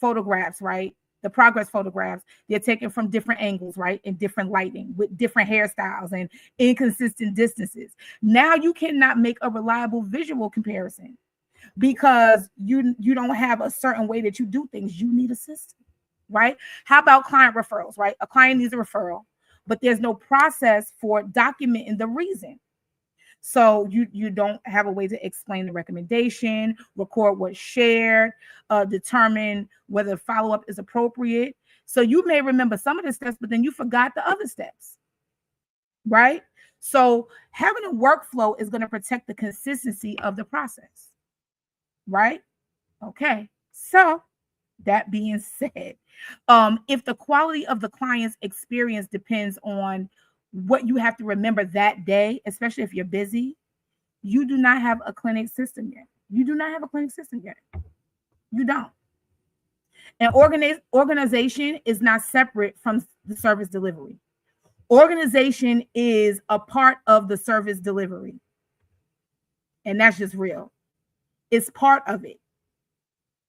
photographs, right? The progress photographs, they're taken from different angles, right? And different lighting with different hairstyles and inconsistent distances. Now you cannot make a reliable visual comparison because you don't have a certain way that you do things. You need a system, right? How about client referrals, right? A client needs a referral, but there's no process for documenting the reason. So you don't have a way to explain the recommendation, record what's shared, determine whether follow-up is appropriate. So you may remember some of the steps, but then you forgot the other steps, right? So having a workflow is going to protect the consistency of the process, right? Okay. So that being said, if the quality of the client's experience depends on what you have to remember that day, especially if you're busy, you do not have a clinic system yet. You do not have a clinic system yet. You don't. And organization is not separate from the service delivery. Organization is a part of the service delivery. And that's just real. It's part of it.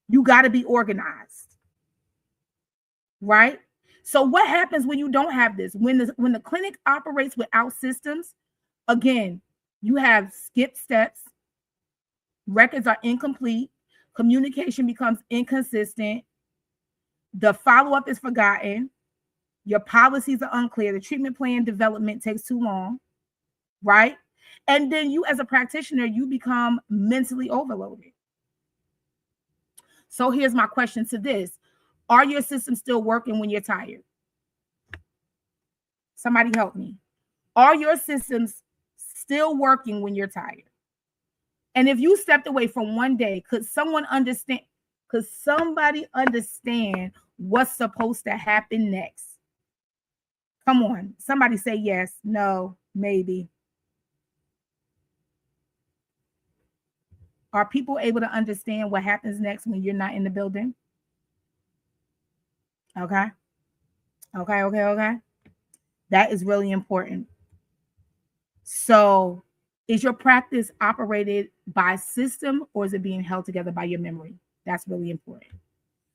You got to be organized. Right? So what happens when you don't have this? When the clinic operates without systems, again, you have skipped steps, records are incomplete, communication becomes inconsistent, the follow-up is forgotten, your policies are unclear, the treatment plan development takes too long, right? And then you as a practitioner, you become mentally overloaded. So here's my question to this. Are your systems still working when you're tired? Somebody help me. Are your systems still working when you're tired? And if you stepped away from one day, could somebody understand what's supposed to happen next? Come on. Somebody say yes, no, maybe. Are people able to understand what happens next when you're not in the building? Okay. That is really important. So, is your practice operated by system or is it being held together by your memory? That's really important.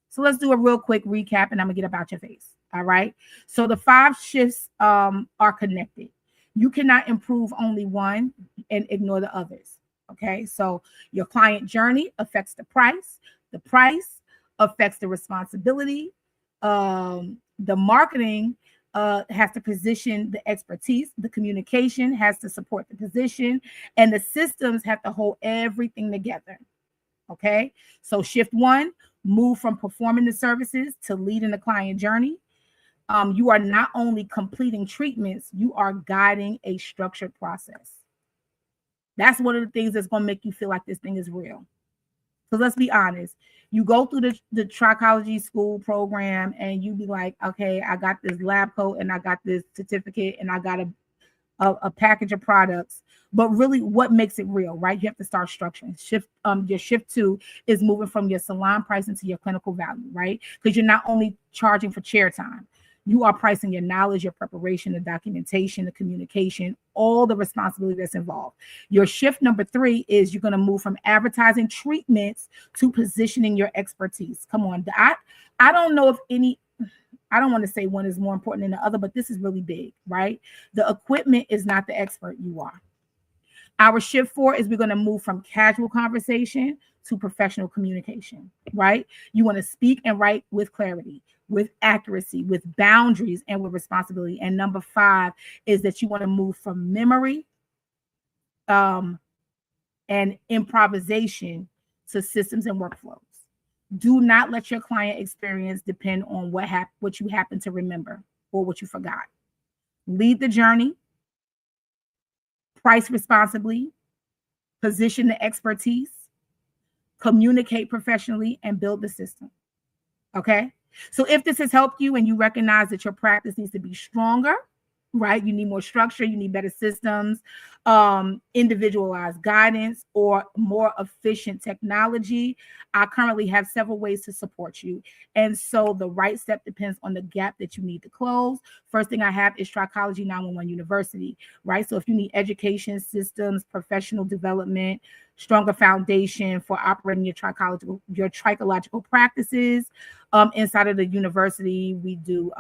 So let's do a real quick recap and I'm gonna get about your face. All right. So the 5 shifts are connected. You cannot improve only one and ignore the others. Okay, so your client journey affects the price. The price affects the responsibility. The marketing has to position the expertise. The communication has to support the position, and the systems have to hold everything together. Okay, so shift one, move from performing the services to leading the client journey. You are not only completing treatments, you are guiding a structured process. That's one of the things that's going to make you feel like this thing is real. So let's be honest. You go through the trichology school program and you be like, okay, I got this lab coat and I got this certificate and I got a package of products. But really, what makes it real, right? You have to start structuring. Your shift two is moving from your salon pricing to your clinical value, right? Because you're not only charging for chair time, you are pricing your knowledge, your preparation, the documentation, the communication, all the responsibility that's involved. Your shift number three is you're going to move from advertising treatments to positioning your expertise. Come on. I don't know if I don't want to say one is more important than the other, but this is really big, right? The equipment is not the expert, you are. Our shift four is we're going to move from casual conversation to professional communication, right? You want to speak and write with clarity, with accuracy, with boundaries, and with responsibility. And number five is that you want to move from memory and improvisation to systems and workflows. Do not let your client experience depend on what you happen to remember or what you forgot. Lead the journey, price responsibly, position the expertise, communicate professionally, and build the system. Okay? So if this has helped you and you recognize that your practice needs to be stronger, right? You need more structure, you need better systems, individualized guidance, or more efficient technology. I currently have several ways to support you. And so the right step depends on the gap that you need to close. First thing I have is Trichology 911 University, right? So if you need education systems, professional development, stronger foundation for operating your trichological practices, inside of the university, we do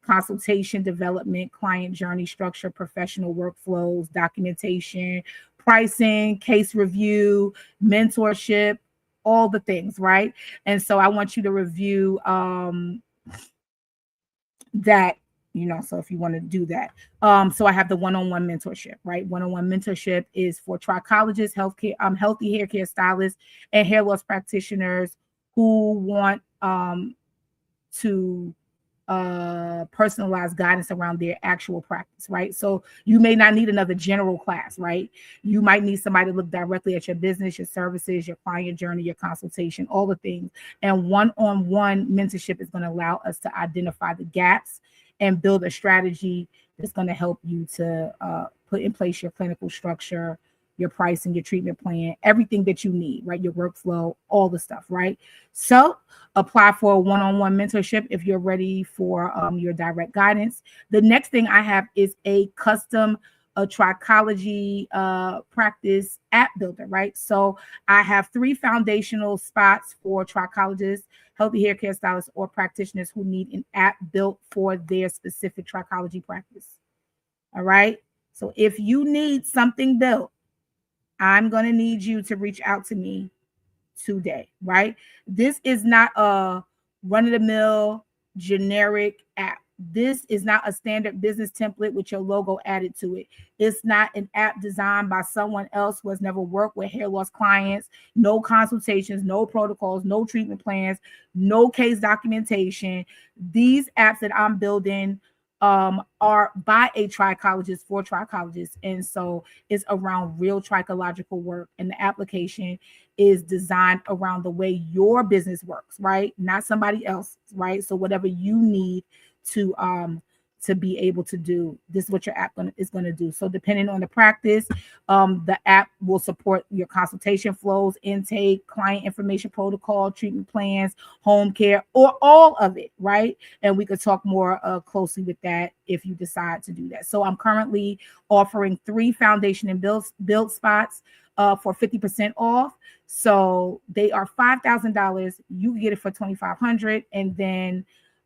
consultation development, client journey structure, professional workflows, documentation, pricing, case review, mentorship, all the things, right? And so I want you to review that, so if you want to do that. So I have the one-on-one mentorship, right? One-on-one mentorship is for trichologists, healthy hair care stylists, and hair loss practitioners who want to personalized guidance around their actual practice, right? So you may not need another general class, right? You might need somebody to look directly at your business, your services, your client journey, your consultation, all the things. And one-on-one mentorship is going to allow us to identify the gaps and build a strategy that's going to help you to put in place your clinical structure, your pricing, your treatment plan, everything that you need, right? Your workflow, all the stuff, right? So apply for a one-on-one mentorship if you're ready for your direct guidance. The next thing I have is a custom trichology practice app builder, right? So I have 3 foundational spots for trichologists, healthy hair care stylists, or practitioners who need an app built for their specific trichology practice. All right. So if you need something built, I'm going to need you to reach out to me today, right? This is not a run-of-the-mill generic app. This is not a standard business template with your logo added to it. It's not an app designed by someone else who has never worked with hair loss clients, no consultations, no protocols, no treatment plans, no case documentation. These apps that I'm building are by a trichologist for trichologists. And so it's around real trichological work. And the application is designed around the way your business works, right? Not somebody else, right? So whatever you need to be able to do, this is what your app is going to do. So depending on the practice, the app will support your consultation flows, intake, client information protocol, treatment plans, home care, or all of it, right? And we could talk more closely with that if you decide to do that. So I'm currently offering 3 foundation and build spots for 50% off. So they are $5,000. You can get it for $2,500, and then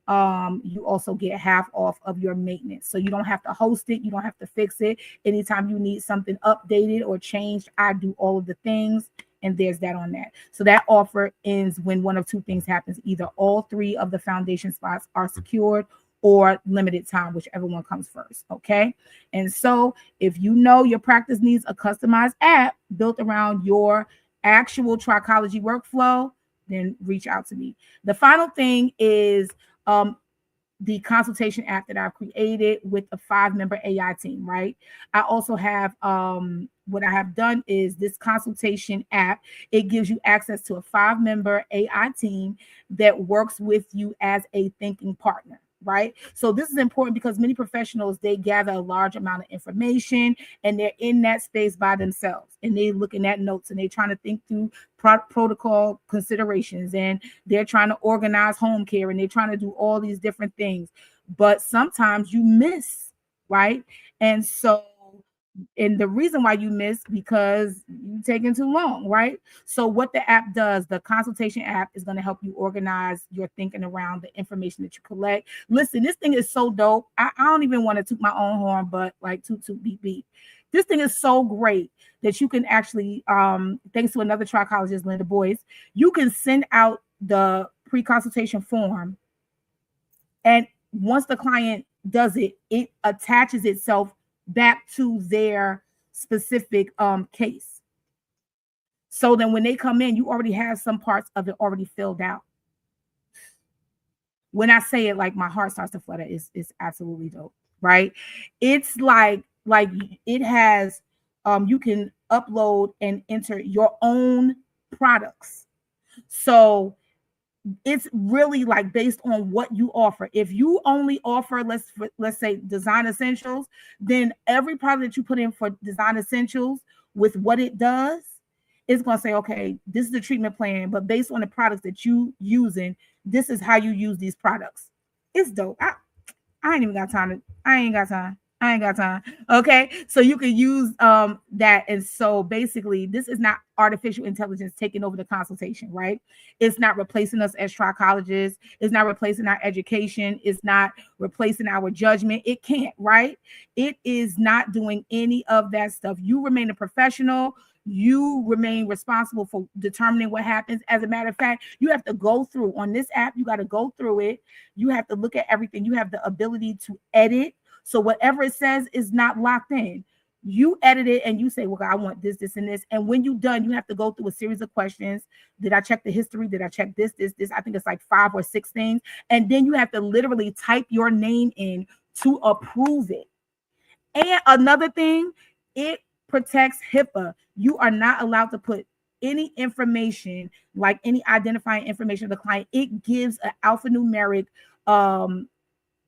you also get half off of your maintenance. So you don't have to host it, you don't have to fix it. Anytime you need something updated or changed, I do all of the things, and there's that on that. So that offer ends when one of two things happens: either all three of the foundation spots are secured, or limited time, whichever one comes first. Okay. And so if you know your practice needs a customized app built around your actual trichology workflow, then reach out to me. The final thing is the consultation app that I've created with a 5-member AI team, right? I also have what I have done is this consultation app. It gives you access to a 5-member AI team that works with you as a thinking partner. Right. So this is important because many professionals, they gather a large amount of information and they're in that space by themselves, and they're looking at notes and they're trying to think through protocol considerations, and they're trying to organize home care, and they're trying to do all these different things. But sometimes you miss, right? And so, and the reason why you miss because you're taking too long, right? So what the app does, the consultation app, is going to help you organize your thinking around the information that you collect. Listen, this thing is so dope. I don't even want to toot my own horn, but like toot toot beep beep. This thing is so great that you can actually, thanks to another trichologist, Linda Boyce, you can send out the pre-consultation form, and once the client does it, it attaches itself back to their specific case. So then when they come in, you already have some parts of it already filled out. When I say it, like my heart starts to flutter. It's absolutely dope, right? It's like it has you can upload and enter your own products. So it's really like based on what you offer. If you only offer, let's say design essentials, then every product that you put in for design essentials with what it does, it's going to say, okay, this is the treatment plan, but based on the products that you using, this is how you use these products. It's dope. I ain't even got time to, I ain't got time. I ain't got time. Okay. So you can use that. And so basically, this is not artificial intelligence taking over the consultation, right? It's not replacing us as trichologists. It's not replacing our education. It's not replacing our judgment. It can't, right? It is not doing any of that stuff. You remain a professional. You remain responsible for determining what happens. As a matter of fact, you have to go through on this app. You got to go through it. You have to look at everything. You have the ability to edit. So whatever it says is not locked in. You edit it and you say, well, I want this, this, and this. And when you're done, you have to go through a series of questions. Did I check the history? Did I check this? I think it's like 5 or 6 things. And then you have to literally type your name in to approve it. And another thing, it protects HIPAA. You are not allowed to put any information, like any identifying information of the client. It gives an alphanumeric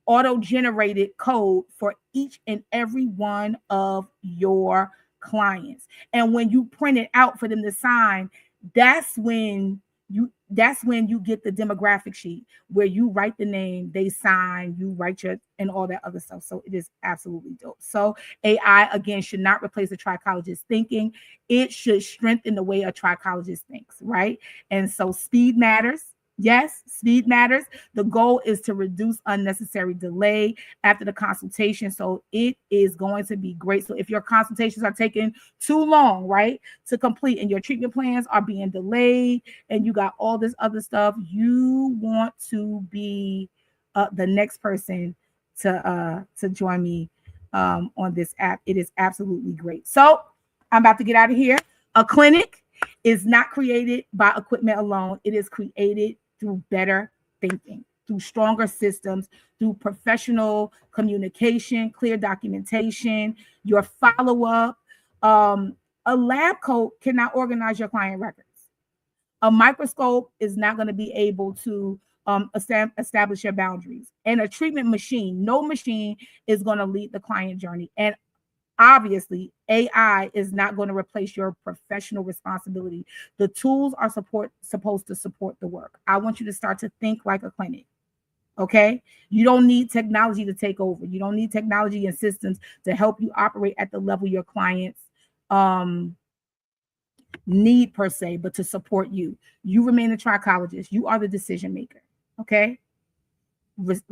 auto-generated code for each and every one of your clients. And when you print it out for them to sign, that's when you get the demographic sheet where you write the name, they sign, you write your and all that other stuff. So it is absolutely dope. So AI, again, should not replace a trichologist thinking. It should strengthen the way a trichologist thinks, right? And so speed matters. Yes, speed matters. The goal is to reduce unnecessary delay after the consultation. So it is going to be great. So if your consultations are taking too long, right, to complete, and your treatment plans are being delayed and you got all this other stuff, you want to be the next person to join me on this app. It is absolutely great. So I'm about to get out of here. A clinic is not created by equipment alone. It is created through better thinking, through stronger systems, through professional communication, clear documentation, your follow-up. A lab coat cannot organize your client records. A microscope is not going to be able to establish your boundaries. And a treatment machine, no machine is going to lead the client journey. And obviously, AI is not going to replace your professional responsibility. The tools are supposed to support the work. I want you to start to think like a clinic. Okay. You don't need technology to take over. You don't need technology and systems to help you operate at the level your clients need per se, but to support you. You remain a trichologist. You are the decision maker. Okay.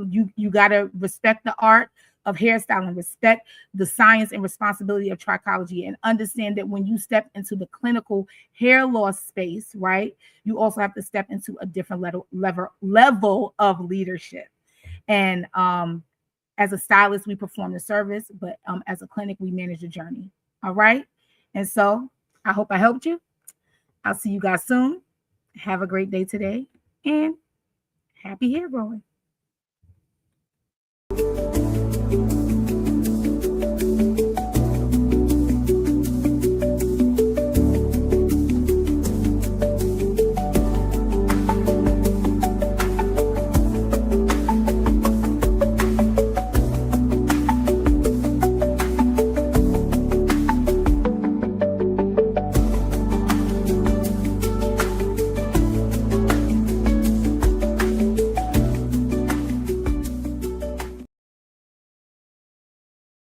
you got to respect the art of hairstyling, respect the science and responsibility of trichology, and understand that when you step into the clinical hair loss space, right, you also have to step into a different level of leadership. And as a stylist, we perform the service, but as a clinic, we manage the journey. All right. And so I hope I helped you. I'll see you guys soon. Have a great day today and happy hair growing.